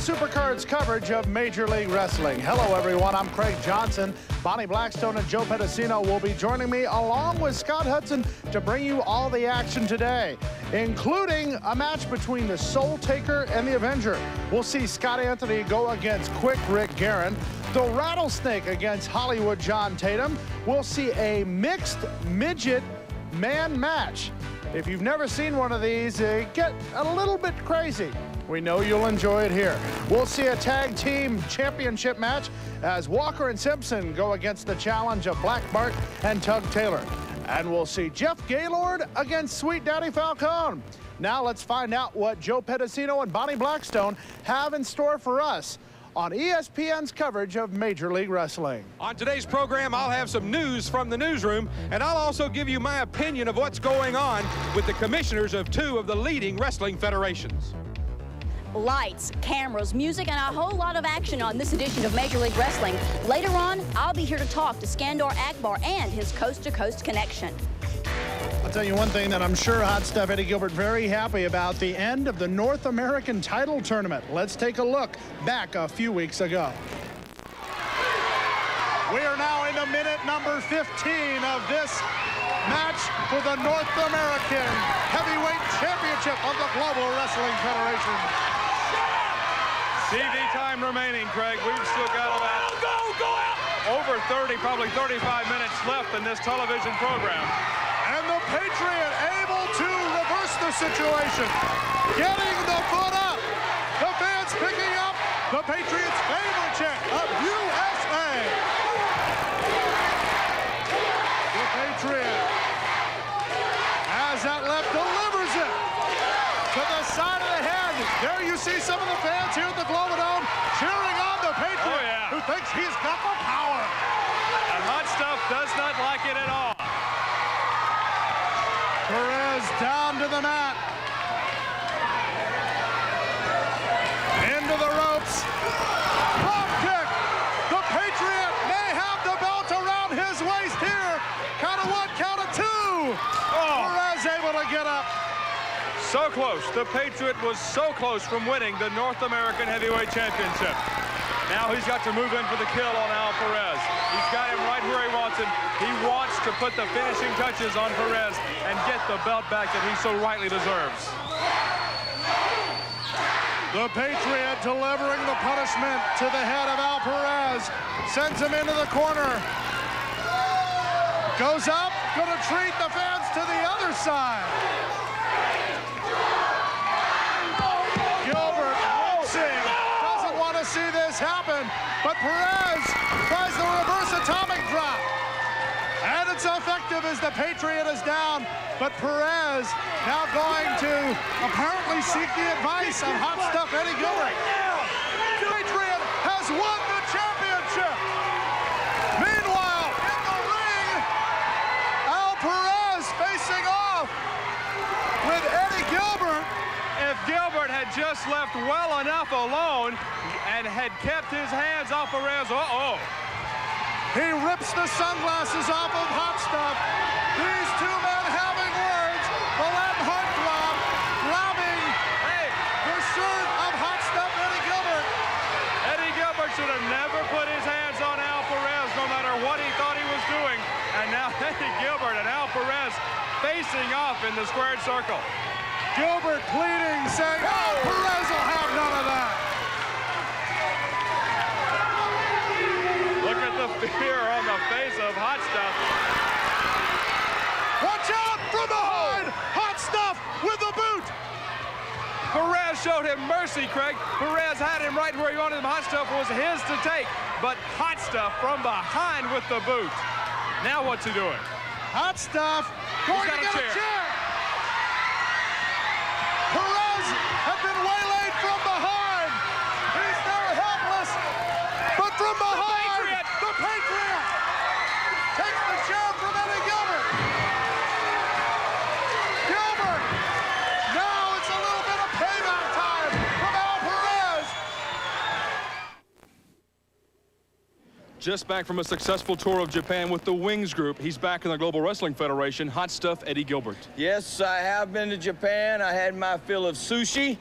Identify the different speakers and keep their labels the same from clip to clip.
Speaker 1: Supercards coverage of Major League Wrestling. Hello, everyone. I'm Craig Johnson. Bonnie Blackstone and Joe Pedicino will be joining me along with Scott Hudson to bring you all the action today, including a match between the Soul Taker and the Avenger. We'll see Scott Anthony go against Quick Rick Guerin, the Rattlesnake against Hollywood John Tatum. We'll see a mixed midget man match. If you've never seen one of these, get a little bit crazy. We know you'll enjoy it here. We'll see a tag team championship match as Walker and Simpson go against the challenge of Black Bart and Tug Taylor. And we'll see Jeff Gaylord against Sweet Daddy Falcone. Now let's find out what Joe Pedicino and Bonnie Blackstone have in store for us on ESPN's coverage of Major League Wrestling.
Speaker 2: On today's program, I'll have some news from the newsroom, and I'll also give you my opinion of what's going on with the commissioners of two of the leading wrestling federations.
Speaker 3: Lights, cameras, music, and a whole lot of action on this edition of Major League Wrestling. Later on, I'll be here to talk to Skandor Akbar and his coast-to-coast connection.
Speaker 1: I'll tell you one thing that I'm sure Hot Stuff Eddie Gilbert very happy about: the end of the North American title tournament. Let's take a look back a few weeks ago. We are now into minute number 15 of this match for the North American Heavyweight Championship of the Global Wrestling Federation.
Speaker 4: TV time remaining, Craig. We've still got about over 30, probably 35 minutes left in this television program.
Speaker 1: And the Patriot able to reverse the situation. Getting the foot up. The fans picking up the Patriots' favorite chick of USA. The Patriot, as that left, delivers it to the side of the head. There you see some of the fans here at the Globodome cheering on the Patriot, who thinks he's got the power.
Speaker 4: And Hot Stuff does not like it at all.
Speaker 1: Perez down to the mat. Into the ropes. Drop kick. The Patriot may have the belt around his waist here. Count of one, count of two. Perez able to get up.
Speaker 4: So close. The Patriot was so close from winning the North American Heavyweight Championship. Now he's got to move in for the kill on Al Perez. He's got him right where he wants him. He wants to put the finishing touches on Perez and get the belt back that he so rightly deserves.
Speaker 1: The Patriot delivering the punishment to the head of Al Perez. Sends him into the corner. Goes up, gonna treat the fans to the other side. Gilbert doesn't want to see this happen, but Perez tries the reverse atomic drop. And it's effective as the Patriot is down, but Perez now going to apparently seek the advice of Hot Stuff Eddie Gilbert. The Patriot has won the championship. Meanwhile, in the ring, Al Perez facing off with Eddie Gilbert.
Speaker 4: If Gilbert had just left well enough alone and had kept his hands off Perez,
Speaker 1: he rips the sunglasses off of Hot Stuff. These two men having words. The Latin heartthrob grabbing the shirt of Hot Stuff Eddie Gilbert.
Speaker 4: Eddie Gilbert should have never put his hands on Al Perez, no matter what he thought he was doing. And now Eddie Gilbert and Al Perez facing off in the squared circle.
Speaker 1: Gilbert pleading, saying, "Oh, Perez will have none of that."
Speaker 4: Look at the fear on the face of Hot Stuff.
Speaker 1: Watch out from behind! Hot Stuff with the boot!
Speaker 4: Perez showed him mercy, Craig. Perez had him right where he wanted him. Hot Stuff was his to take, but Hot Stuff from behind with the boot. Now what's he doing?
Speaker 1: Hot Stuff going to get a chair. Perez had been waylaid from behind. He's now helpless, but from behind, the Patriot takes the chair from Eddie Gilbert. Gilbert, now it's a little bit of payback time from Al Perez.
Speaker 4: Just back from a successful tour of Japan with the Wings Group. He's back in the Global Wrestling Federation. Hot Stuff Eddie Gilbert.
Speaker 5: Yes, I have been to Japan. I had my fill of sushi,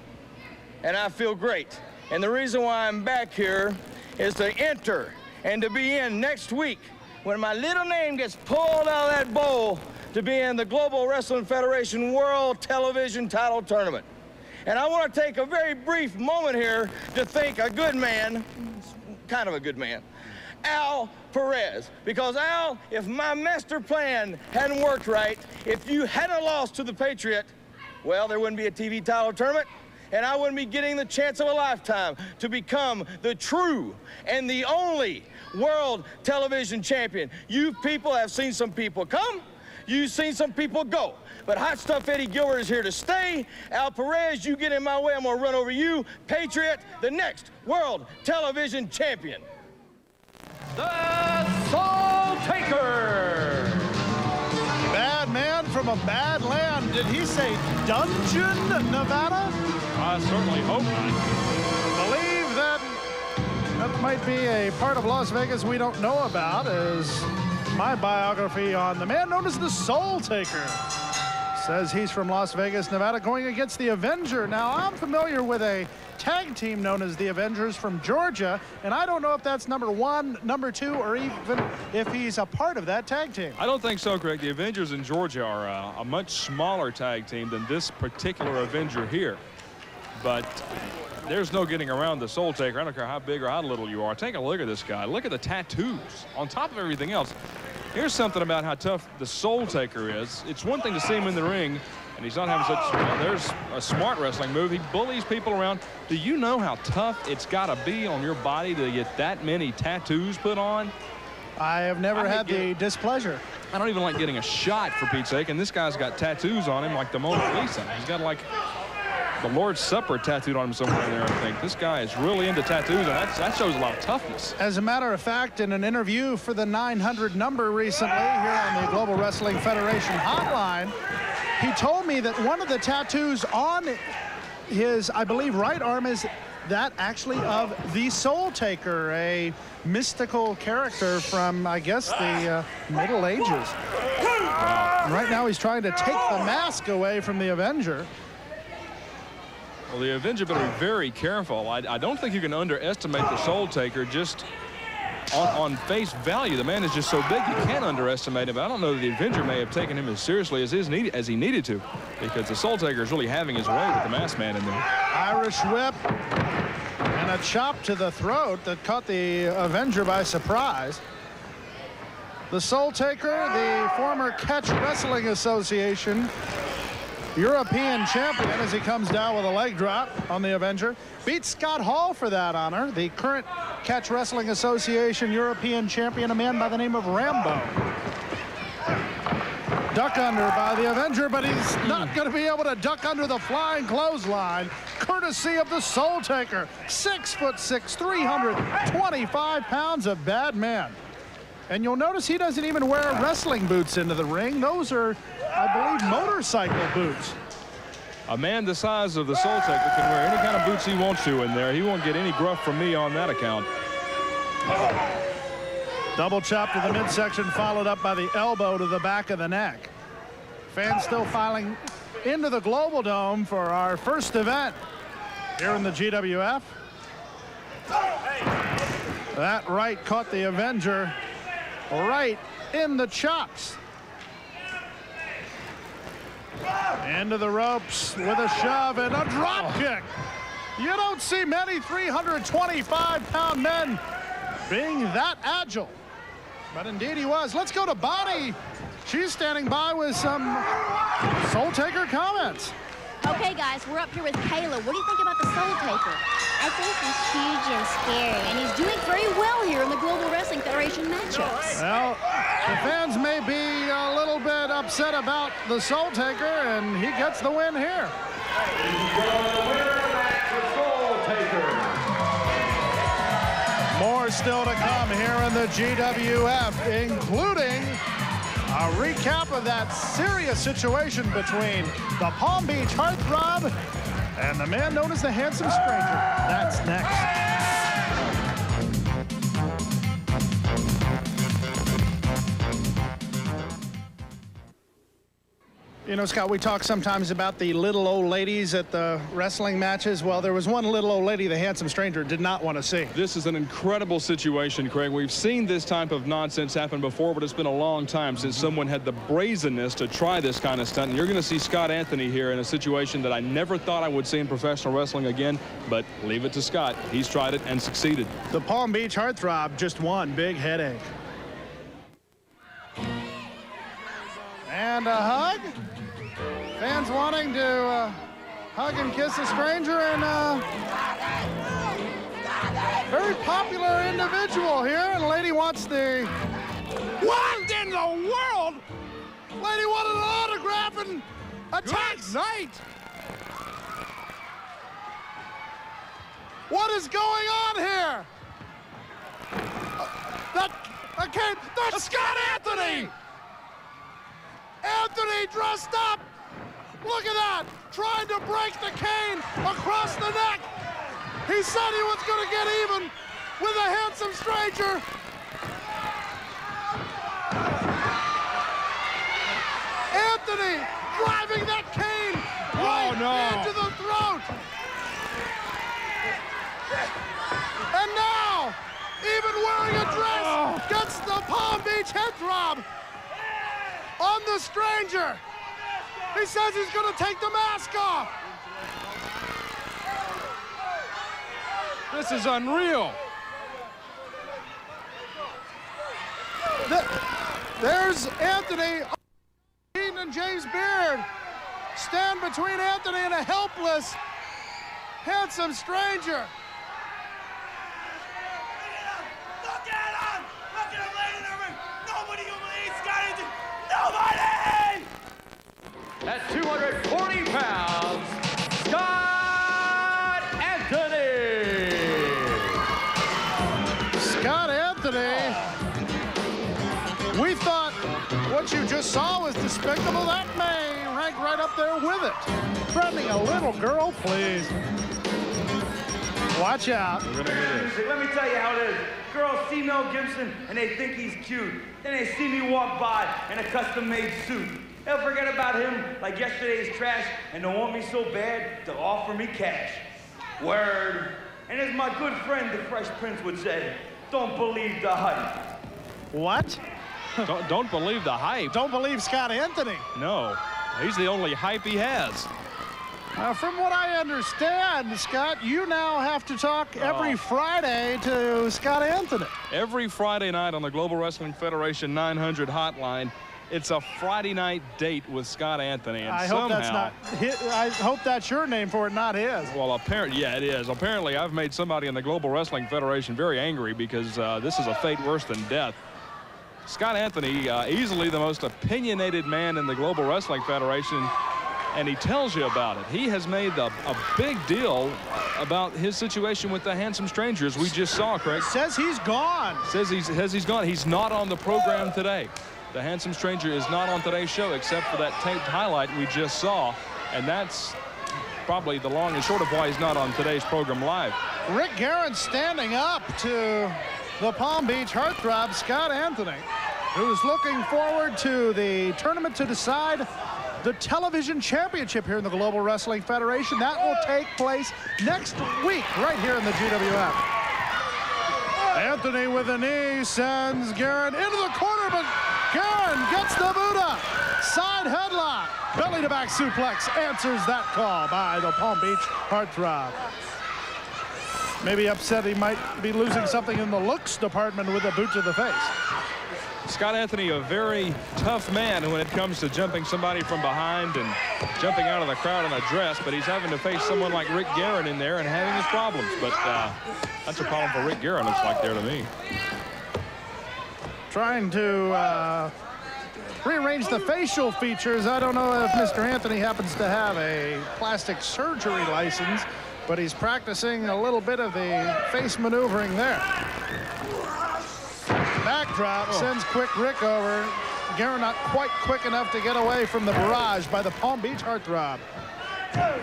Speaker 5: and I feel great. And the reason why I'm back here is to enter and to be in next week when my little name gets pulled out of that bowl to be in the Global Wrestling Federation World Television Title Tournament. And I want to take a very brief moment here to thank a good man, kind of a good man, Al Perez. Because Al, if my master plan hadn't worked right, if you hadn't lost to the Patriot, well, there wouldn't be a TV title tournament, and I wouldn't be getting the chance of a lifetime to become the true and the only world television champion. You people have seen some people come, you've seen some people go. But Hot Stuff Eddie Gilbert is here to stay. Al Perez, you get in my way, I'm gonna run over you. Patriot, the next world television champion.
Speaker 6: The Soul Taker.
Speaker 1: Bad man from a bad land. Did he say Dungeon, Nevada?
Speaker 4: I certainly hope not.
Speaker 1: Believe that might be a part of Las Vegas we don't know about, is my biography on the man known as the Soul Taker. Says he's from Las Vegas, Nevada, going against the Avenger. Now, I'm familiar with a tag team known as the Avengers from Georgia, and I don't know if that's number 1, number 2, or even if he's a part of that tag team.
Speaker 4: I don't think so, Craig. The Avengers in Georgia are a much smaller tag team than this particular Avenger here. But there's no getting around the Soul Taker. I don't care how big or how little you are. Take a look at this guy. Look at the tattoos on top of everything else. Here's something about how tough the Soul Taker is. It's one thing to see him in the ring, and he's not having such, well, there's a smart wrestling move. He bullies people around. Do you know how tough it's got to be on your body to get that many tattoos put on?
Speaker 1: I have never had the displeasure.
Speaker 4: I don't even like getting a shot, for Pete's sake, and this guy's got tattoos on him like the Mona Lisa. He's got like the Lord's Supper tattooed on him somewhere in there, I think. This guy is really into tattoos, and that shows a lot of toughness.
Speaker 1: As a matter of fact, in an interview for the 900 number recently here on the Global Wrestling Federation hotline, he told me that one of the tattoos on his, I believe, right arm is that actually of the Soul Taker, a mystical character from, I guess, the Middle Ages. And right now he's trying to take the mask away from the Avenger.
Speaker 4: Well, the Avenger better be very careful. I don't think you can underestimate the Soul Taker just on face value. The man is just so big you can't underestimate him. But I don't know that the Avenger may have taken him as seriously as he needed to, because the Soul Taker is really having his way with the Masked Man in there.
Speaker 1: Irish whip and a chop to the throat that caught the Avenger by surprise. The Soul Taker, the former Catch Wrestling Association European champion, as he comes down with a leg drop on the Avenger, beats Scott Hall for that honor. The current Catch Wrestling Association European champion, a man by the name of Rambo. Duck under by the Avenger, but he's not going to be able to duck under the flying clothesline, courtesy of the Soul Taker. 6'6", 325 pounds, a bad man. And you'll notice he doesn't even wear wrestling boots into the ring. Those are, I believe, motorcycle boots.
Speaker 4: A man the size of the Soul Taker can wear any kind of boots he wants to in there. He won't get any gruff from me on that account.
Speaker 1: Double chop to the midsection, followed up by the elbow to the back of the neck. Fans still filing into the Global Dome for our first event here in the GWF. That right caught the Avenger right in the chops. Into the ropes with a shove and a drop kick. You don't see many 325-pound men being that agile, but indeed he was. Let's go to Bonnie. She's standing by with some Soul Taker comments.
Speaker 7: Okay, guys, we're up here with Kayla. What do you think about the Soul Taker? I think he's huge and scary.
Speaker 3: And he's doing very well here in the Global Wrestling Federation matchups.
Speaker 1: Well, the fans may be a little bit upset about the Soul Taker, and he gets the win here. More still to come here in the GWF, including a recap of that serious situation between the Palm Beach heartthrob and the man known as the Handsome Stranger. That's next. You know, Scott, we talk sometimes about the little old ladies at the wrestling matches. Well, there was one little old lady the handsome stranger did not want to see.
Speaker 4: This is an incredible situation, Craig. We've seen this type of nonsense happen before, but it's been a long time since someone had the brazenness to try this kind of stunt. And you're going to see Scott Anthony here in a situation that I never thought I would see in professional wrestling again, but leave it to Scott. He's tried it and succeeded.
Speaker 1: The Palm Beach heartthrob, just one big headache. And a hug. Fans wanting to hug and kiss a stranger, and very popular individual here. And lady wants the... What in the world? Lady wanted an autograph and attacks. Night. What is going on here? That's Scott Anthony! Anthony dressed up! Look at that! Trying to break the cane across the neck! He said he was going to get even with a handsome stranger! Anthony driving that cane right into the throat! And now, even wearing a dress, gets the Palm Beach heartthrob on the stranger. He says he's going to take the mask off.
Speaker 4: This is unreal.
Speaker 1: There's Anthony. Keaton and James Beard stand between Anthony and a helpless, handsome stranger.
Speaker 8: Look at him! Look at him laying in the ring! Nobody can believe Scott Anthony! Nobody!
Speaker 6: At 240 pounds, Scott Anthony!
Speaker 1: Scott Anthony. We thought what you just saw was despicable. That may rank right up there with it. Threatening a little girl, please. Watch out.
Speaker 8: Let me tell you how it is. Girls see Mel Gibson and they think he's cute. Then they see me walk by in a custom-made suit. They'll forget about him like yesterday's trash, and they'll want me so bad to offer me cash. Word. And as my good friend, the Fresh Prince, would say, don't believe the hype.
Speaker 1: What?
Speaker 4: Don't believe the hype.
Speaker 1: Don't believe Scott Anthony.
Speaker 4: No, he's the only hype he has.
Speaker 1: From what I understand, Scott, you now have to talk every Friday to Scott Anthony.
Speaker 4: Every Friday night on the Global Wrestling Federation 900 hotline, it's a Friday night date with Scott Anthony. And
Speaker 1: I hope that's your name for it, not his.
Speaker 4: Well, apparently, yeah, it is. Apparently, I've made somebody in the Global Wrestling Federation very angry because this is a fate worse than death. Scott Anthony, easily the most opinionated man in the Global Wrestling Federation, and he tells you about it. He has made a big deal about his situation with the handsome stranger, as we just saw, Craig.
Speaker 1: Says he's gone.
Speaker 4: Says he's gone. He's not on the program today. The handsome stranger is not on today's show except for that taped highlight we just saw, and that's probably the long and short of why he's not on today's program live.
Speaker 1: Rick Guerin standing up to the Palm Beach heartthrob, Scott Anthony, who's looking forward to the tournament to decide the television championship here in the Global Wrestling Federation. That will take place next week right here in the GWF. Anthony with a knee sends Guerin into the corner, but Guerin gets the Buddha. Side headlock. Belly to back suplex answers that call by the Palm Beach heartthrob. Maybe upset he might be losing something in the looks department with a boot to the face.
Speaker 4: Scott Anthony, a very tough man when it comes to jumping somebody from behind and jumping out of the crowd in a dress, but he's having to face someone like Rick Guerin in there and having his problems. But that's a problem for Rick Guerin, looks like there to me.
Speaker 1: Trying to rearrange the facial features. I don't know if Mr. Anthony happens to have a plastic surgery license, but he's practicing a little bit of the face maneuvering there. Backdrop sends quick Rick over. Guerin not quite quick enough to get away from the barrage by the Palm Beach heartthrob.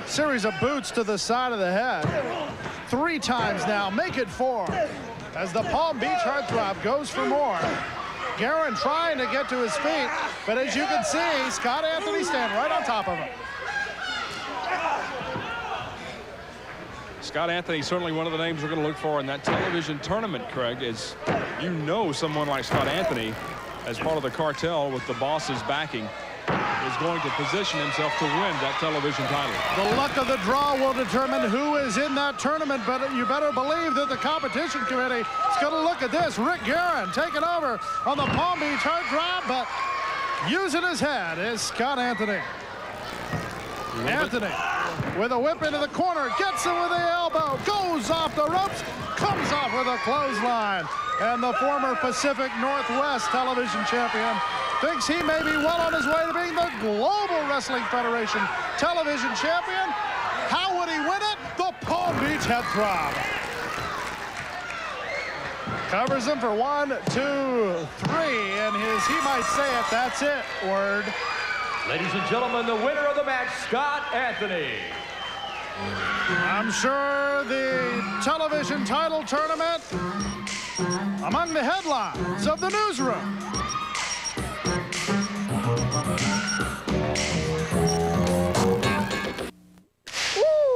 Speaker 1: Series of boots to the side of the head. 3 times now, make it 4. As the Palm Beach heartthrob goes for more. Guerin trying to get to his feet, but as you can see, Scott Anthony standing right on top of him.
Speaker 4: Scott Anthony, certainly one of the names we're going to look for in that television tournament, Craig, is you know someone like Scott Anthony, as part of the cartel with the boss's backing, is going to position himself to win that television title.
Speaker 1: The luck of the draw will determine who is in that tournament, but you better believe that the competition committee is going to look at this. Rick Guerin taking over on the Palm Beach hard drive, but using his head is Scott Anthony. Anthony with a whip into the corner, gets him with the elbow, goes off the ropes, comes off with a clothesline. And the former Pacific Northwest television champion thinks he may be well on his way to being the Global Wrestling Federation television champion. How would he win it? The Palm Beach head throb. Covers him for 1, 2, 3, and his, he might say it, that's it, word.
Speaker 6: Ladies and gentlemen, the winner of the match, Scott Anthony.
Speaker 1: I'm sure the television title tournament among the headlines of the newsroom.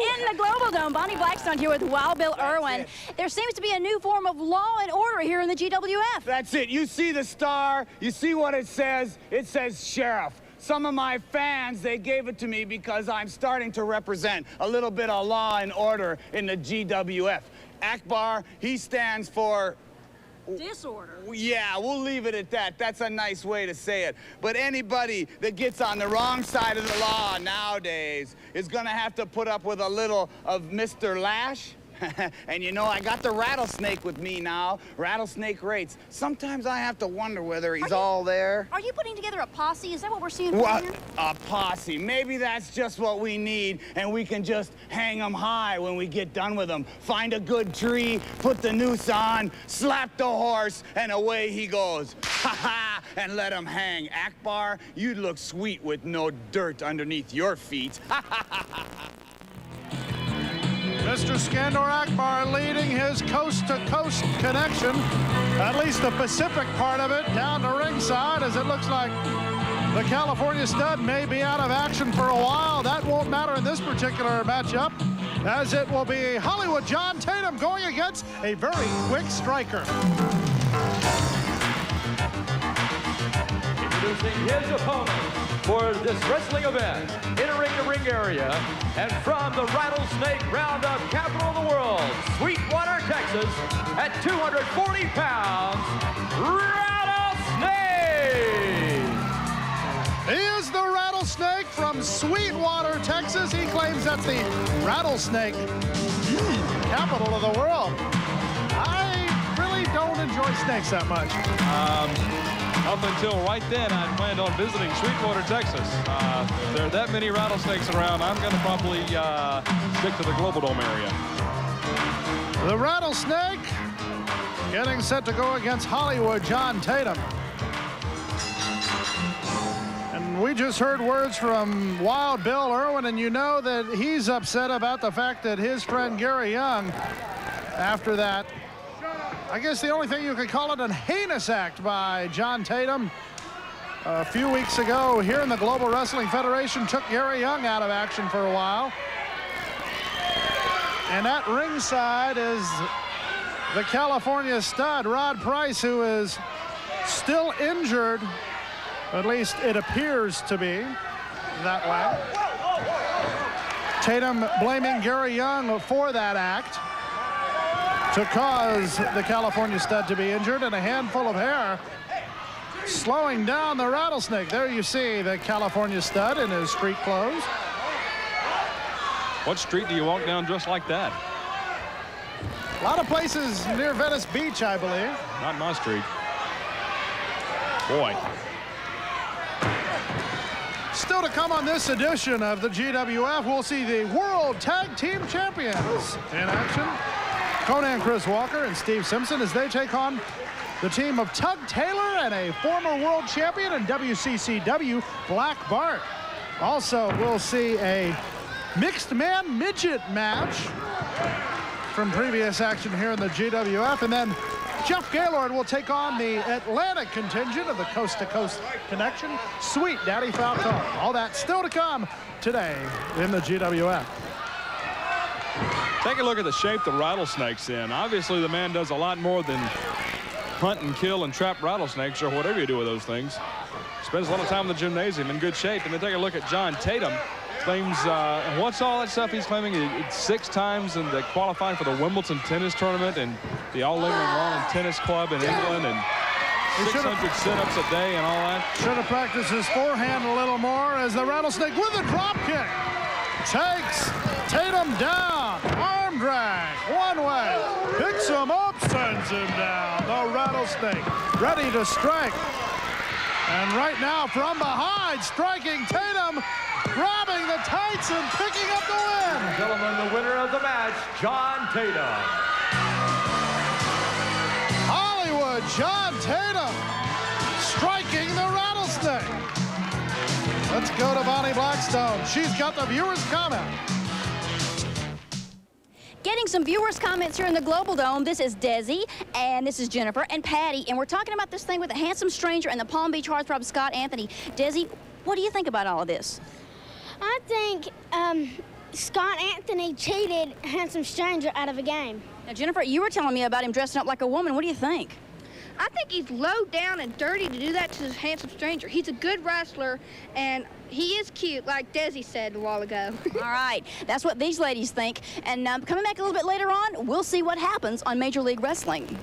Speaker 3: In the Global Dome, Bonnie Blackstone here with Wild Bill Irwin. There seems to be a new form of law and order here in the GWF.
Speaker 5: That's it. You see the star. You see what it says. It says sheriff. Some of my fans, they gave it to me because I'm starting to represent a little bit of law and order in the GWF. Akbar, he stands for...
Speaker 3: Disorder.
Speaker 5: Yeah, we'll leave it at that. That's a nice way to say it. But anybody that gets on the wrong side of the law nowadays is gonna have to put up with a little of Mr. Lash. And you know, I got the rattlesnake with me now. Rattlesnake rates. Sometimes I have to wonder whether he's all there.
Speaker 3: Are you putting together a posse? Is that what we're seeing?
Speaker 5: What? A posse. Maybe that's just what we need, and we can just hang them high when we get done with them. Find a good tree, put the noose on, slap the horse, and away he goes. Ha ha! And let him hang. Akbar, you'd look sweet with no dirt underneath your feet.
Speaker 1: Mr. Skandor Akbar leading his coast-to-coast connection, at least the Pacific part of it, down to ringside, as it looks like the California stud may be out of action for a while. That won't matter in this particular matchup, as it will be Hollywood John Tatum going against a very quick striker.
Speaker 6: Introducing his opponent for this wrestling event, entering the ring area, and from the Rattlesnake Roundup capital of the world, Sweetwater, Texas, at 240 pounds, Rattlesnake!
Speaker 1: He is the Rattlesnake from Sweetwater, Texas. He claims that's the Rattlesnake capital of the world. I really don't enjoy snakes that much.
Speaker 4: Up until right then, I planned on visiting Sweetwater, Texas. If there are that many rattlesnakes around, I'm going to probably stick to the Global Dome area.
Speaker 1: The Rattlesnake getting set to go against Hollywood John Tatum. And we just heard words from Wild Bill Irwin, and you know that he's upset about the fact that his friend Gary Young, after that, I guess the only thing you could call it a heinous act by John Tatum a few weeks ago here in the Global Wrestling Federation, took Gary Young out of action for a while. And at ringside is the California stud, Rod Price, who is still injured. At least it appears to be that way. Tatum blaming Gary Young for that act to cause the California stud to be injured, and a handful of hair slowing down the Rattlesnake. There you see the California stud in his street clothes.
Speaker 4: What street do you walk down just like that?
Speaker 1: A lot of places near Venice Beach, I believe.
Speaker 4: Not my street. Boy.
Speaker 1: Still to come on this edition of the GWF, we'll see the World Tag Team Champions in action. Conan Chris Walker and Steve Simpson as they take on the team of Tug Taylor and a former world champion in WCCW, Black Bart. Also, we'll see a mixed man midget match from previous action here in the GWF. And then Jeff Gaylord will take on the Atlantic contingent of the Coast to Coast Connection, Sweet Daddy Falcone. All that still to come today in the GWF.
Speaker 4: Take a look at the shape the rattlesnake's in. Obviously, the man does a lot more than hunt and kill and trap rattlesnakes or whatever you do with those things. Spends a lot of time in the gymnasium, in good shape. And then take a look at John Tatum. Claims, what's all that stuff he's claiming? It's 6 times in the qualifying for the Wimbledon tennis tournament and the All England Lawn and Tennis Club in England, and 600 sit-ups a day and all that.
Speaker 1: Should have practiced his forehand a little more as the rattlesnake with a drop kick takes Tatum down. Arm drag one way, picks him up, sends him down. The rattlesnake ready to strike. And right now from behind, striking Tatum, grabbing the tights and picking up the win.
Speaker 6: Gentlemen, the winner of the match, John Tatum.
Speaker 1: Hollywood John Tatum striking the rattlesnake. Let's go to Bonnie Blackstone. She's got the viewers' comment.
Speaker 3: Getting some viewers' comments here in the Global Dome. This is Desi, and this is Jennifer and Patty, and we're talking about this thing with the handsome stranger and the Palm Beach heartthrob Scott Anthony. Desi, what do you think about all of this?
Speaker 7: I think Scott Anthony cheated Handsome Stranger out of a game.
Speaker 3: Now, Jennifer, you were telling me about him dressing up like a woman. What do you think?
Speaker 9: I think he's low down and dirty to do that to this Handsome Stranger. He's a good wrestler, and he is cute, like Desi said a while ago.
Speaker 3: All right, that's what these ladies think. And coming back a little bit later on, we'll see what happens on Major League Wrestling.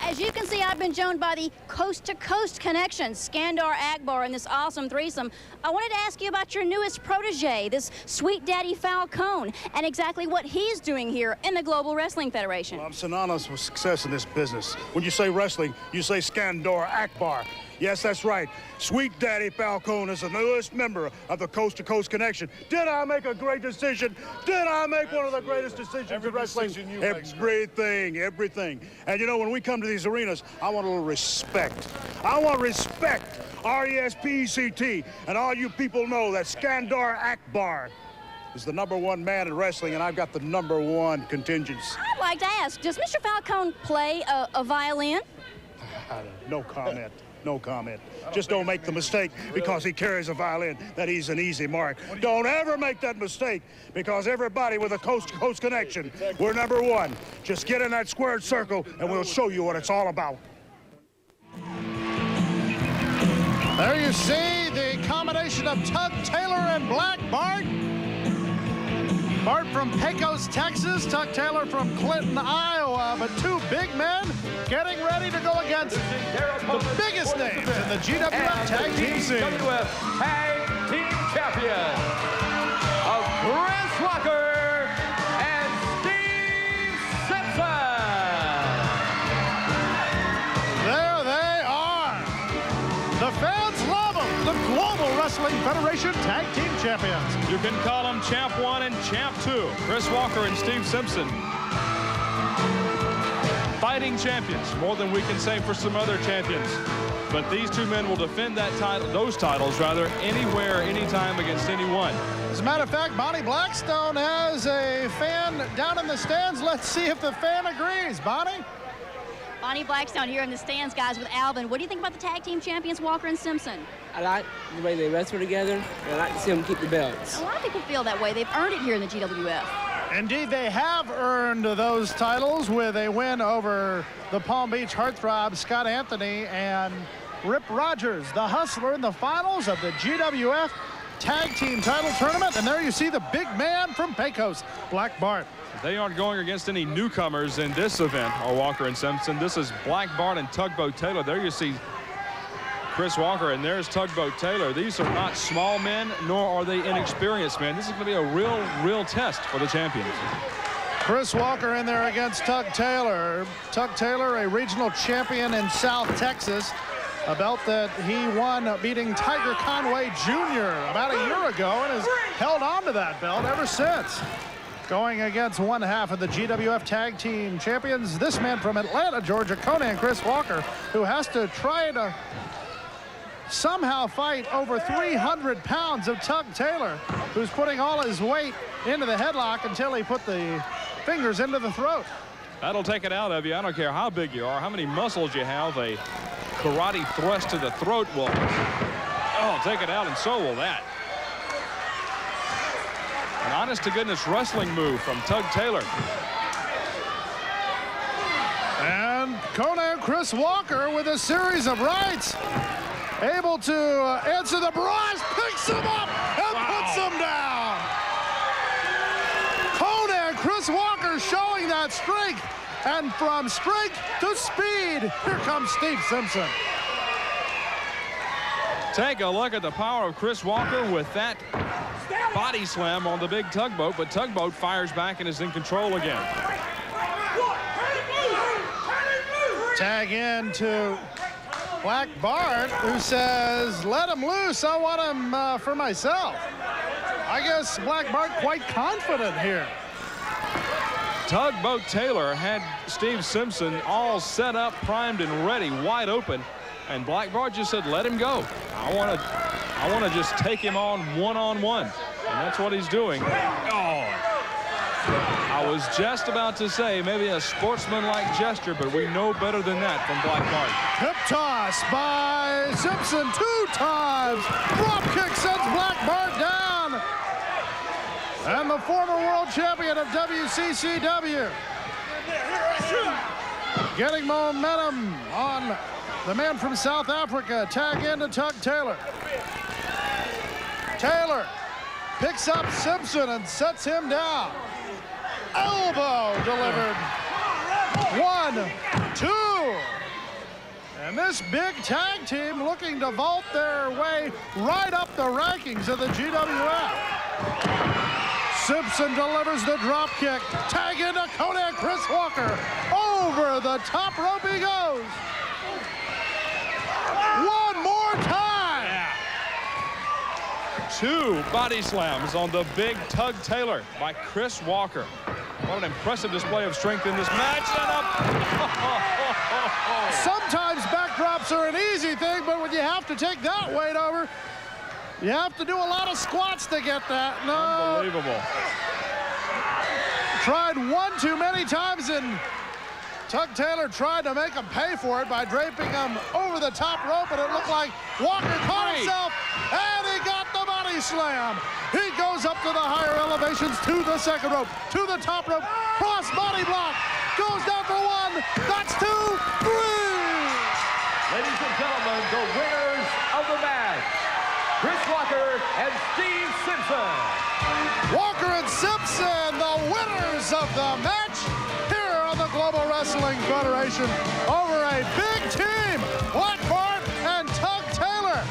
Speaker 3: As you can see, I've been joined by the Coast to Coast Connection, Skandar Akbar, and this awesome threesome. I wanted to ask you about your newest protege, this Sweet Daddy Falcone, and exactly what he's doing here in the Global Wrestling Federation.
Speaker 10: Well, I'm synonymous with success in this business. When you say wrestling, you say Skandar Akbar. Yes, that's right. Sweet Daddy Falcone is the newest member of the Coast to Coast Connection. Did I make a great decision? Did I make one of the greatest decisions in wrestling? Everything. And you know, when we come to these arenas, I want a little respect. I want respect. R-E-S-P-E-C-T. And all you people know that Skandar Akbar is the #1 man in wrestling, and I've got the #1 contingents.
Speaker 3: I'd like to ask, does Mr. Falcone play a violin?
Speaker 10: No comment. No comment. Just don't make the mistake because he carries a violin that he's an easy mark. Don't ever make that mistake because everybody with a coast-to-coast connection, we're #1. Just get in that squared circle and we'll show you what it's all about.
Speaker 1: There you see the combination of Tug Taylor and Black Bart. Bart from Pecos, Texas, Tug Taylor from Clinton, Iowa. But two big men getting ready to go against the biggest names in the GWF Tag Team scene.
Speaker 6: GWF Tag Team Champions of Chris Walker and Steve Simpson.
Speaker 1: There they are. The fans love them. The Global Wrestling Federation Tag Team Champions.
Speaker 4: You can call them Champ 1 and Champ 2. Chris Walker and Steve Simpson. Fighting champions, more than we can say for some other champions. But these two men will defend that title, those titles rather, anywhere, anytime against anyone.
Speaker 1: As a matter of fact, Bonnie Blackstone has a fan down in the stands. Let's see if the fan agrees. Bonnie?
Speaker 3: Bonnie Blackstone here in the stands, guys, with Alvin. What do you think about the tag team champions, Walker and Simpson?
Speaker 11: I like the way they wrestle together, and I like to see them keep the belts.
Speaker 3: A lot of people feel that way. They've earned it here in the GWF.
Speaker 1: Indeed, they have earned those titles with a win over the Palm Beach heartthrob Scott Anthony and Rip Rogers, the Hustler, in the finals of the GWF Tag Team Title Tournament. And there you see the big man from Pecos, Black Bart.
Speaker 4: They aren't going against any newcomers in this event, are Walker and Simpson. This is Black Bart and Tugboat Taylor. There you see Chris Walker, and there's Tugboat Taylor. These are not small men, nor are they inexperienced men. This is going to be a real test for the champions.
Speaker 1: Chris Walker in there against Tug Taylor. Tug Taylor, a regional champion in South Texas, a belt that he won beating Tiger Conway Jr. about a year ago and has held on to that belt ever since. Going against one half of the GWF Tag Team Champions, this man from Atlanta, Georgia, Conan Chris Walker, who has to try to somehow fight over 300 pounds of Tug Taylor, who's putting all his weight into the headlock until he put the fingers into the throat.
Speaker 4: That'll take it out of you. I don't care how big you are, how many muscles you have. A karate thrust to the throat will take it out, and so will that. An honest-to-goodness wrestling move from Tug Taylor.
Speaker 1: And Conan Chris Walker with a series of rights. Able to answer the barrage, picks him up and puts him down. Conan Chris Walker showing that strength. And from strength to speed, here comes Steve Simpson.
Speaker 4: Take a look at the power of Chris Walker with that body slam on the big Tugboat, but Tugboat fires back and is in control again.
Speaker 1: Tag in to Black Bart, who says, let him loose, I want him for myself. I guess Black Bart quite confident here.
Speaker 4: Tugboat Taylor had Steve Simpson all set up, primed and ready, wide open, and Black Bart just said, let him go. I want to just take him on one-on-one, and that's what he's doing. I was just about to say maybe a sportsmanlike gesture, but we know better than that from Black Bart.
Speaker 1: Hip toss by Simpson 2 times. Drop kick sends Black Bart down. And the former world champion of WCCW getting momentum on the man from South Africa. Tag into Tug Taylor. Taylor picks up Simpson and sets him down. Elbow delivered. 1, 2. And this big tag team looking to vault their way right up the rankings of the GWF. Simpson delivers the drop kick. Tag into Conan Chris Walker. Over the top rope he goes. One more time.
Speaker 4: 2 body slams on the big Tug Taylor by Chris Walker. What an impressive display of strength in this match.
Speaker 1: Sometimes backdrops are an easy thing, but when you have to take that weight over, you have to do a lot of squats to get that. No.
Speaker 4: Unbelievable.
Speaker 1: Tried one too many times, and Tug Taylor tried to make him pay for it by draping him over the top rope, and it looked like Walker caught himself, and he got the body slam. He goes up to the higher elevations, to the second rope, to the top rope, cross body block, goes down for 1, that's 2, 3.
Speaker 6: Ladies and gentlemen, the winners of the match, Chris Walker and Steve Simpson.
Speaker 1: Walker and Simpson, the winners of the match here on the Global Wrestling Federation over a big team, Black Bart and Tug Taylor.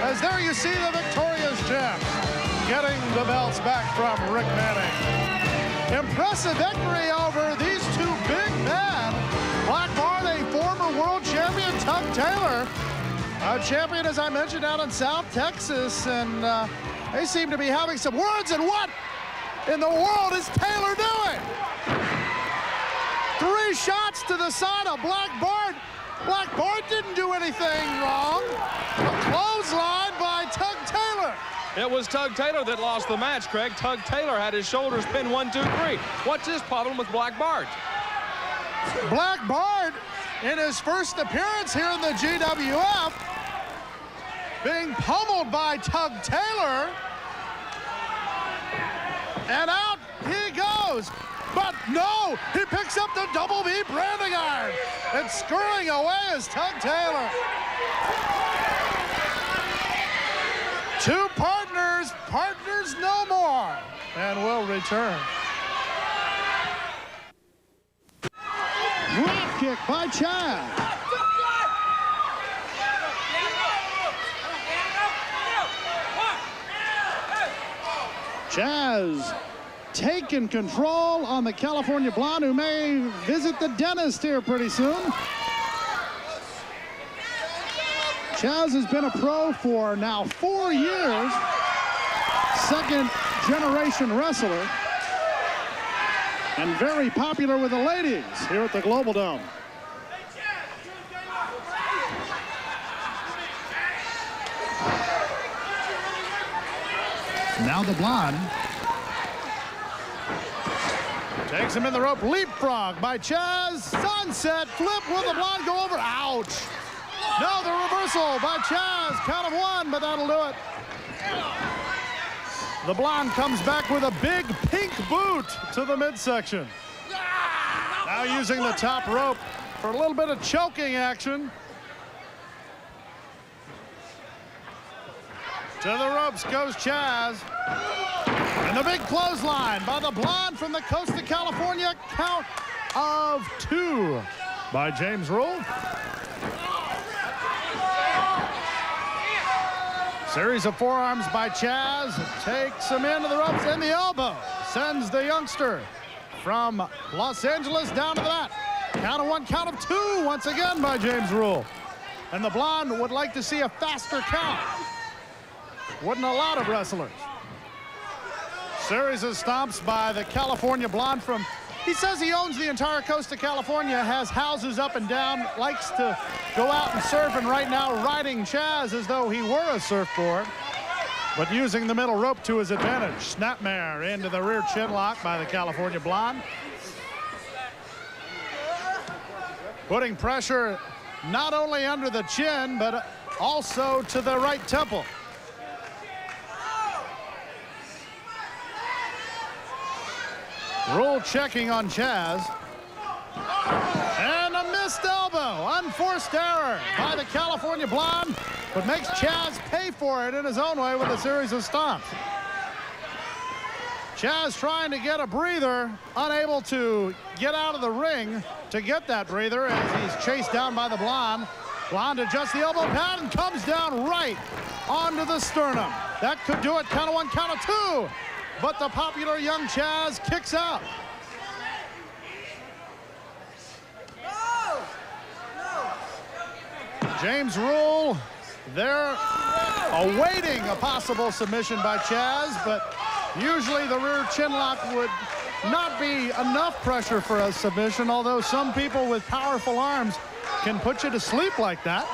Speaker 1: As there you see the victorious champs getting the belts back from Rick Manning. Impressive victory over these 2 big men. Black Bart, a former world champion, Tug Taylor, a champion, as I mentioned, out in South Texas, and they seem to be having some words. And what in the world is Taylor doing? 3 shots to the side of Black Bart. Black Bart didn't do anything wrong. A clothesline by Tug Taylor.
Speaker 4: It was Tug Taylor that lost the match, Craig. Tug Taylor had his shoulders pinned 1, 2, 3. What's his problem with Black Bart?
Speaker 1: Black Bart, in his first appearance here in the GWF, being pummeled by Tug Taylor. And out he goes. But no, he picks up the double B branding iron. And scurrying away is Tug Taylor. 2 partners, partners no more. And we'll return. Drop kick by Chad. Chaz taking control on the California Blonde, who may visit the dentist here pretty soon. Chaz has been a pro for now 4 years. 2nd generation wrestler. And very popular with the ladies here at the Global Dome. Now the Blonde Takes him in the rope, leapfrog by Chaz. Sunset flip. Will the blonde go over? Ouch. No, the reversal by Chaz. Count of 1, but that'll do it. The blonde comes back with a big pink boot to the midsection. Now using the top rope for a little bit of choking action. To the ropes goes Chaz. And the big clothesline by the blonde from the coast of California. Count of 2 by James Rule. Series of forearms by Chaz. Takes him into the ropes and the elbow. Sends the youngster from Los Angeles down to the mat. Count of 1, count of 2 once again by James Rule. And the blonde would like to see a faster count. Wouldn't a lot of wrestlers. Series of stomps by the California blonde from, he says he owns the entire coast of California, has houses up and down, likes to go out and surf, and right now riding Chaz as though he were a surfboard, but using the middle rope to his advantage. Snapmare into the rear chin lock by the California blonde. Putting pressure not only under the chin, but also to the right temple. Rule checking on Chaz. And a missed elbow. Unforced error by the California blonde, but makes Chaz pay for it in his own way with a series of stomps. Chaz trying to get a breather, unable to get out of the ring to get that breather as he's chased down by the blonde. Blonde adjusts the elbow pad and comes down right onto the sternum. That could do it. Count of 1, count of 2. But the popular young Chaz kicks out. James Rule there awaiting a possible submission by Chaz, but usually the rear chin lock would not be enough pressure for a submission, although some people with powerful arms can put you to sleep like that.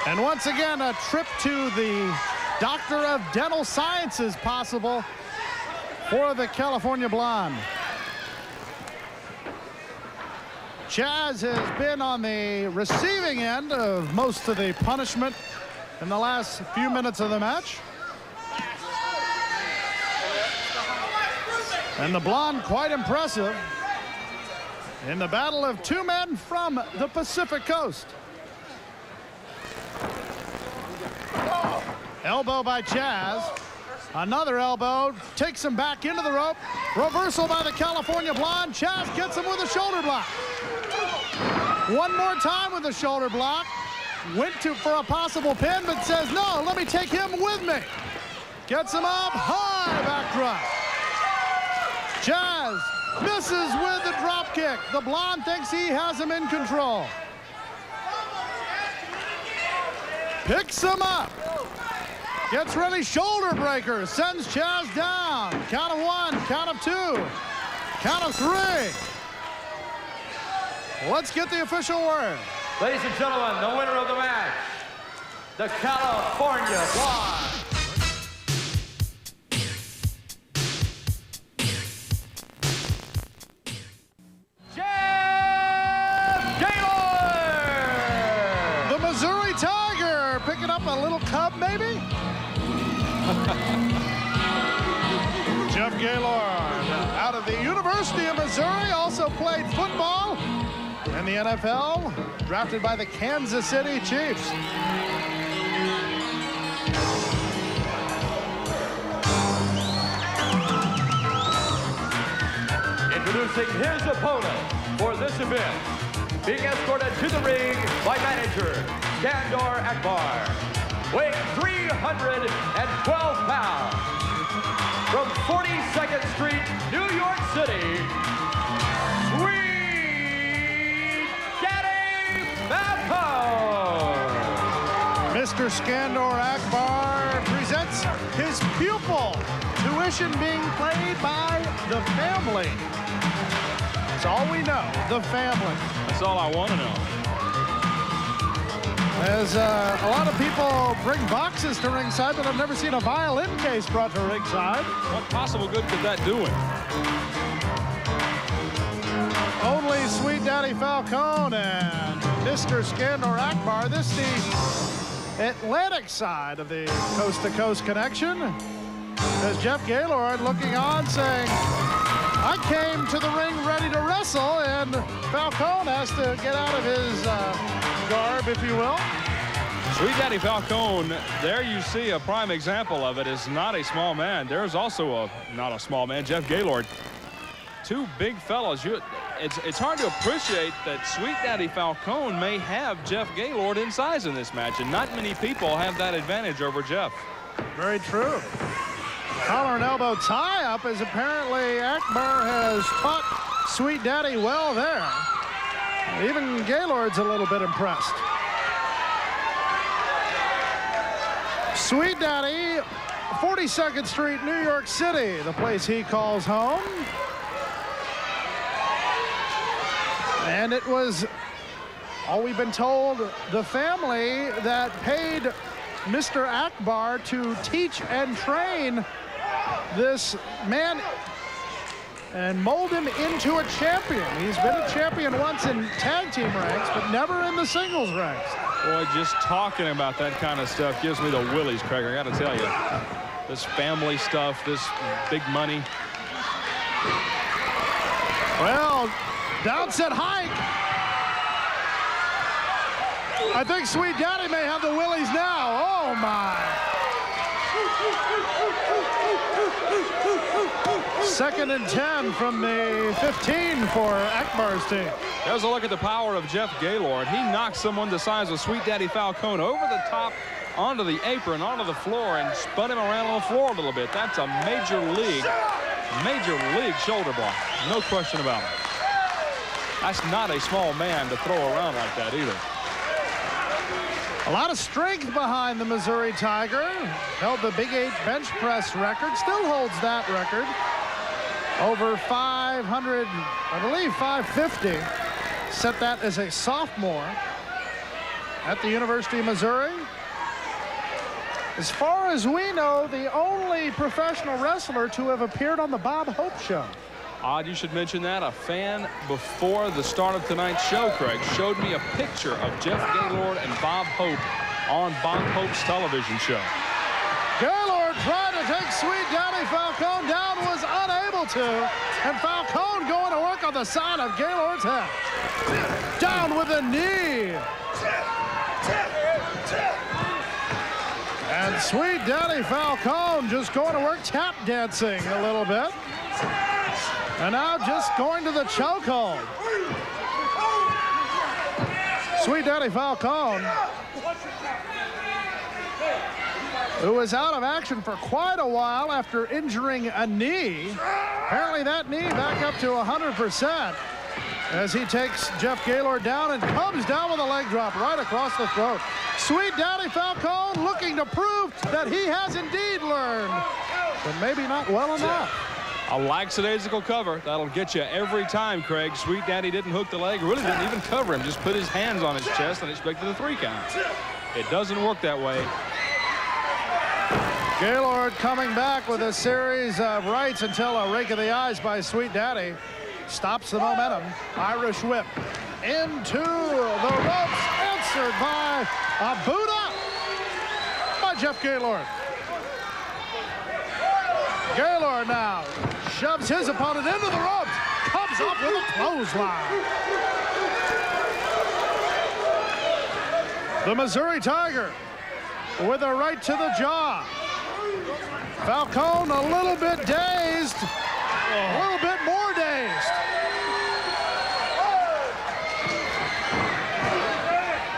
Speaker 1: And once again, a trip to the Doctor of Dental Sciences possible for the California blonde. Chaz has been on the receiving end of most of the punishment in the last few minutes of the match. And the blonde quite impressive in the battle of 2 men from the Pacific Coast. Elbow by Chaz. Another elbow takes him back into the rope. Reversal by the California blonde. Chaz gets him with a shoulder block. One more time with a shoulder block. Went for a possible pin, but says, no, let me take him with me. Gets him up high, back drop. Chaz misses with the drop kick. The blonde thinks he has him in control. Picks him up. Gets ready, shoulder breaker, sends Chaz down. Count of 1, count of 2, count of 3. Let's get the official word.
Speaker 6: Ladies and gentlemen, the winner of the match, the California blonde.
Speaker 1: The Missouri Tiger picking up a little cub, maybe? Jeff Gaylord out of the University of Missouri, also played football in the NFL, drafted by the Kansas City Chiefs.
Speaker 6: Introducing his opponent for this event, being escorted to the ring by manager Skandar Akbar, weighing 312 pounds, from 42nd Street, New York City, Sweet Daddy Falcone.
Speaker 1: Mr. Skandar Akbar presents his pupil. Tuition being played by the family. That's all we know, the family.
Speaker 4: That's all I want to know.
Speaker 1: As a lot of people bring boxes to ringside, but I've never seen a violin case brought to ringside.
Speaker 4: What possible good could that do him?
Speaker 1: Only Sweet Daddy Falcone and Mr. Skandor Akbar. This is the Atlantic side of the Coast to Coast connection. As Jeff Gaylord looking on saying, I came to the ring ready to wrestle, and Falcone has to get out of his garb, if you will.
Speaker 4: Sweet Daddy Falcone, there you see a prime example of it, is not a small man. There's also not a small man, Jeff Gaylord. Two big fellows. It's hard to appreciate that Sweet Daddy Falcone may have Jeff Gaylord in size in this match, and not many people have that advantage over Jeff.
Speaker 1: Very true. Collar and elbow tie-up, as apparently Akbar has taught Sweet Daddy well there. Even Gaylord's a little bit impressed. Sweet Daddy, 42nd Street, New York City, the place he calls home. And it was, all we've been told, the family that paid Mr. Akbar to teach and train this man and mold him into a champion. He's been a champion once in tag team ranks, but never in the singles ranks.
Speaker 4: Boy, just talking about that kind of stuff gives me the willies, Craig. I got to tell you, this family stuff, this big money.
Speaker 1: Well, downset hike. I think Sweet Daddy may have the willies now. Oh, my. Second and 10 from the 15 for Akbar's team.
Speaker 4: There's a look at the power of Jeff Gaylord. He knocked someone the size of Sweet Daddy Falcone over the top, onto the apron, onto the floor, and spun him around on the floor a little bit. That's a major league shoulder block. No question about it. That's not a small man to throw around like that either.
Speaker 1: A lot of strength behind the Missouri Tiger. Held the Big 8 bench press record. Still holds that record. Over 500, I believe 550. Set that as a sophomore at the University of Missouri. As far as we know, the only professional wrestler to have appeared on the Bob Hope Show.
Speaker 4: Odd you should mention that. A fan before the start of tonight's show, Craig, showed me a picture of Jeff Gaylord and Bob Hope on Bob Hope's television show.
Speaker 1: Gaylord tried to take Sweet Daddy Falcone down, was unable to, and Falcone going to work on the side of Gaylord's head. Down with a knee. And Sweet Daddy Falcone just going to work tap dancing a little bit. And now just going to the chokehold. Sweet Daddy Falcone, who was out of action for quite a while after injuring a knee. Apparently that knee back up to 100% as he takes Jeff Gaylord down and comes down with a leg drop right across the throat. Sweet Daddy Falcone looking to prove that he has indeed learned, but maybe not well enough.
Speaker 4: A lackadaisical cover. That'll get you every time, Craig. Sweet Daddy didn't hook the leg, really didn't even cover him, just put his hands on his chest and expected a 3 count. It doesn't work that way.
Speaker 1: Gaylord coming back with a series of rights until a rake of the eyes by Sweet Daddy stops the momentum. Irish whip into the ropes, answered by a boot up by Jeff Gaylord. Gaylord now shoves his opponent into the ropes, comes up with a clothesline. The Missouri Tiger with a right to the jaw. Falcone a little bit dazed, a little bit more dazed.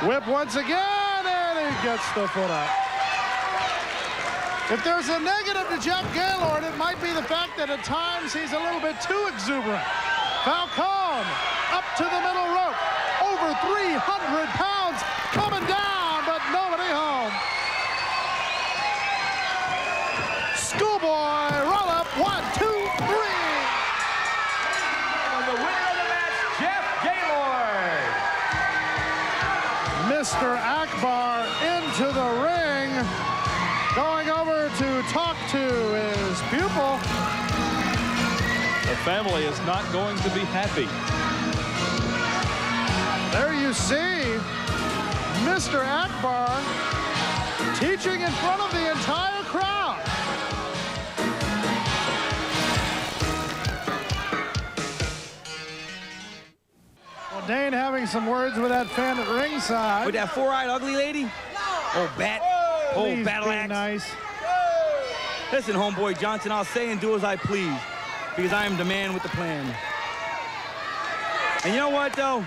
Speaker 1: Whip once again, and he gets the foot up. If there's a negative to Jeff Gaylord, it might be the fact that at times he's a little bit too exuberant. Falcone up to the middle rope, over 300 pounds, coming down, but nobody home. Schoolboy roll up, 1, 2, 3.
Speaker 6: And the winner of the match, Jeff Gaylord.
Speaker 1: Mr. Akbar to talk to his pupil.
Speaker 4: The family is not going to be happy.
Speaker 1: There you see Mr. Akbar teaching in front of the entire crowd. Well, Dane having some words with that fan at ringside.
Speaker 8: With that four-eyed ugly lady? Oh, battle axe.
Speaker 1: Nice.
Speaker 8: Listen, homeboy Johnson, I'll say and do as I please, because I am the man with the plan. And you know what, though?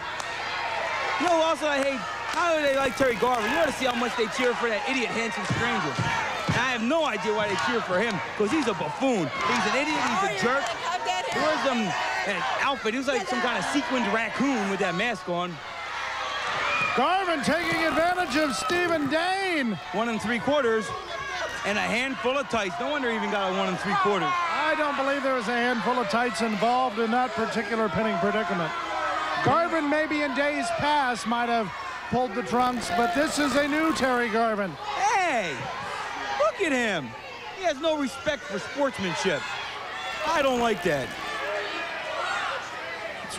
Speaker 8: You know who also I hate? How do they like Terry Garvin? You ought to see how much they cheer for that idiot handsome stranger. And I have no idea why they cheer for him, because he's a buffoon. He's an idiot, he's a jerk. He wears that outfit. He was like some kind of sequined raccoon with that mask on.
Speaker 1: Garvin taking advantage of Stephen Dane.
Speaker 8: 1 3/4 and a handful of tights. No wonder he even got a 1 3/4.
Speaker 1: I don't believe there was a handful of tights involved in that particular pinning predicament. Garvin, maybe in days past, might have pulled the trunks, but this is a new Terry Garvin.
Speaker 8: Hey, look at him. He has no respect for sportsmanship. I don't like that.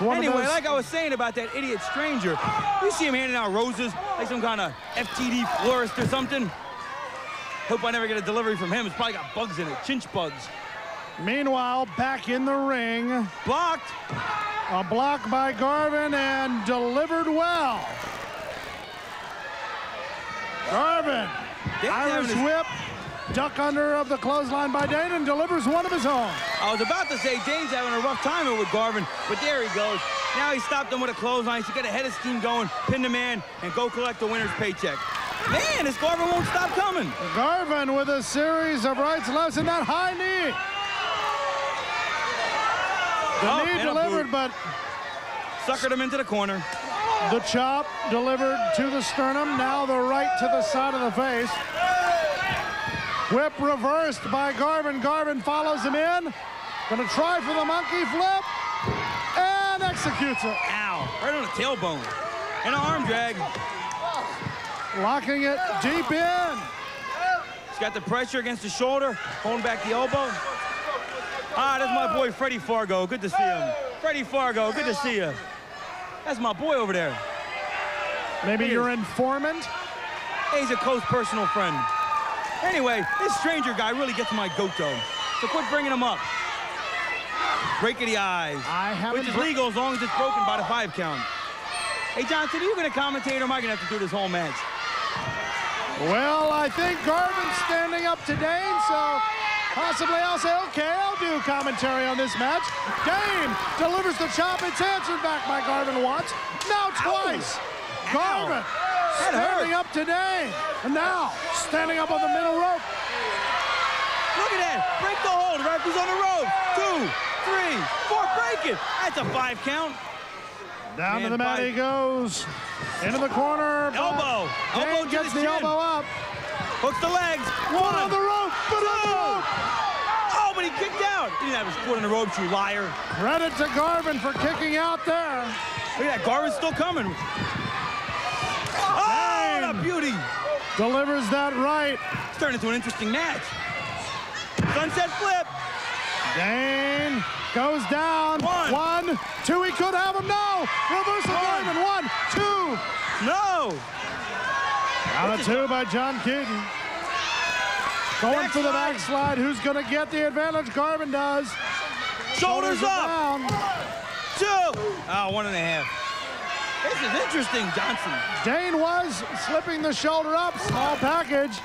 Speaker 8: Anyway, like I was saying about that idiot stranger, you see him handing out roses like some kind of FTD florist or something. Hope I never get a delivery from him. It's probably got bugs in it, chinch bugs.
Speaker 1: Meanwhile, back in the ring.
Speaker 8: Blocked.
Speaker 1: A block by Garvin and delivered well. Garvin, Irish whip, duck under of the clothesline by Dane, and delivers one of his own.
Speaker 8: I was about to say Dane's having a rough time with Garvin, but there he goes. Now he stopped him with a clothesline. He got a head of steam going, pin the man, and go collect the winner's paycheck. Man, this Garvin won't stop coming.
Speaker 1: Garvin with a series of rights, lefts, and that high knee. The knee delivered, but
Speaker 8: suckered him into the corner.
Speaker 1: The chop delivered to the sternum. Now the right to the side of the face. Whip reversed by Garvin. Garvin follows him in. Gonna try for the monkey flip. And executes it.
Speaker 8: Ow, right on the tailbone. And an arm drag.
Speaker 1: Locking it deep in.
Speaker 8: He's got the pressure against the shoulder, holding back the elbow. Ah, that's my boy Freddie Fargo. Good to see him. Freddie Fargo, good to see you. That's my boy over there.
Speaker 1: Maybe your informant?
Speaker 8: He's a close personal friend. Anyway, this stranger guy really gets my goat, though. So quit bringing him up. Break of the eyes. Which is legal as long as it's broken by the 5 count. Hey, Johnson, are you going to commentate, or am I going to have to do this whole match?
Speaker 1: Well, I think Garvin's standing up to Dane, so possibly I'll say, okay, I'll do commentary on this match. Dane delivers the chop. It's answered back by Garvin once, now twice.
Speaker 8: Ow.
Speaker 1: Garvin standing up to Dane, and now standing up on the middle rope.
Speaker 8: Look at that. Break the hold. Referee's on the rope. 2, 3, 4. Break it. That's a 5 count.
Speaker 1: Down to the mat he goes. Into the corner.
Speaker 8: Elbow.
Speaker 1: Dane gets the elbow up.
Speaker 8: Hooks the legs.
Speaker 1: One on the rope.
Speaker 8: Oh, but he kicked out. He didn't have his foot on the ropes, you liar.
Speaker 1: Credit to Garvin for kicking out there.
Speaker 8: Look at that. Garvin's still coming. Oh, what a beauty.
Speaker 1: Delivers that right.
Speaker 8: It's turned into an interesting match. Sunset flip.
Speaker 1: Dane goes down. 1, 2. He could have him. No. Reversal Garvin. 1, 2.
Speaker 8: No.
Speaker 1: Out of 2 by John Keaton. Going for the backslide. Who's going to get the advantage? Garvin does.
Speaker 8: Shoulders up.
Speaker 1: Down.
Speaker 8: 2. Oh, 1.5. This is interesting, Johnson.
Speaker 1: Dane was slipping the shoulder up. Small package.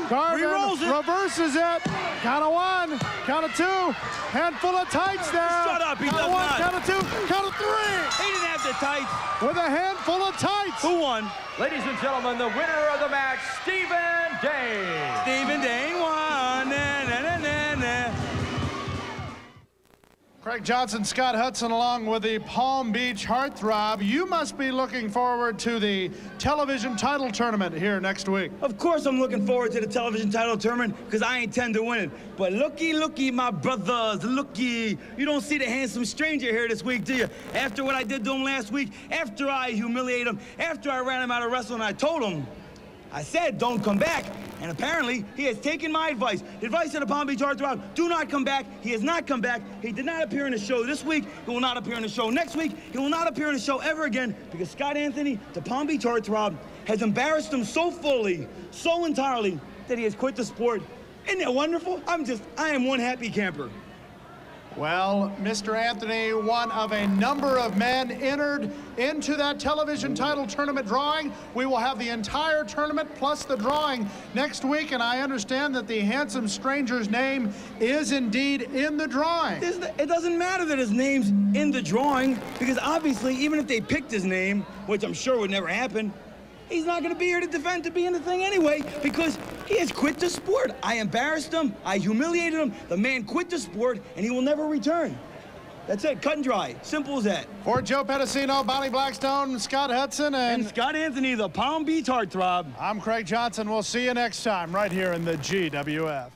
Speaker 1: Garvin reverses it. Count of 1. Count of 2. Handful of tights there.
Speaker 8: Shut up. He does
Speaker 1: not.
Speaker 8: not.
Speaker 1: Count of 2. Count of 3.
Speaker 8: He didn't have the tights.
Speaker 1: With a handful of tights.
Speaker 8: Who won?
Speaker 6: Ladies and gentlemen, the winner of the match, Stephen Dane.
Speaker 8: Stephen Dane won.
Speaker 1: Craig Johnson, Scott Hudson, along with the Palm Beach Heartthrob. You must be looking forward to the television title tournament here next week.
Speaker 8: Of course I'm looking forward to the television title tournament, because I intend to win it. But looky, my brothers, looky. You don't see the handsome stranger here this week, do you? After what I did to him last week, after I humiliated him, after I ran him out of wrestling, I told him I said don't come back, and apparently he has taken my advice. The advice of the Palm Beach Heartthrob, do not come back. He has not come back. He did not appear in the show this week. He will not appear in the show next week. He will not appear in the show ever again because Scott Anthony, the Palm Beach Heartthrob, has embarrassed him so fully, so entirely, that he has quit the sport. Isn't that wonderful? I am one happy camper.
Speaker 1: Well, Mr. Anthony, one of a number of men entered into that television title tournament drawing. We will have the entire tournament plus the drawing next week, and I understand that the handsome stranger's name is indeed in the drawing.
Speaker 8: It doesn't matter that his name's in the drawing, because obviously, even if they picked his name, which I'm sure would never happen, he's not going to be here to defend to be in the thing anyway, because he has quit the sport. I embarrassed him. I humiliated him. The man quit the sport, and he will never return. That's it. Cut and dry. Simple as that.
Speaker 1: For Joe Pedicino, Bonnie Blackstone, Scott Hudson,
Speaker 8: and Scott Anthony, the Palm Beach Heartthrob.
Speaker 1: I'm Craig Johnson. We'll see you next time right here in the GWF.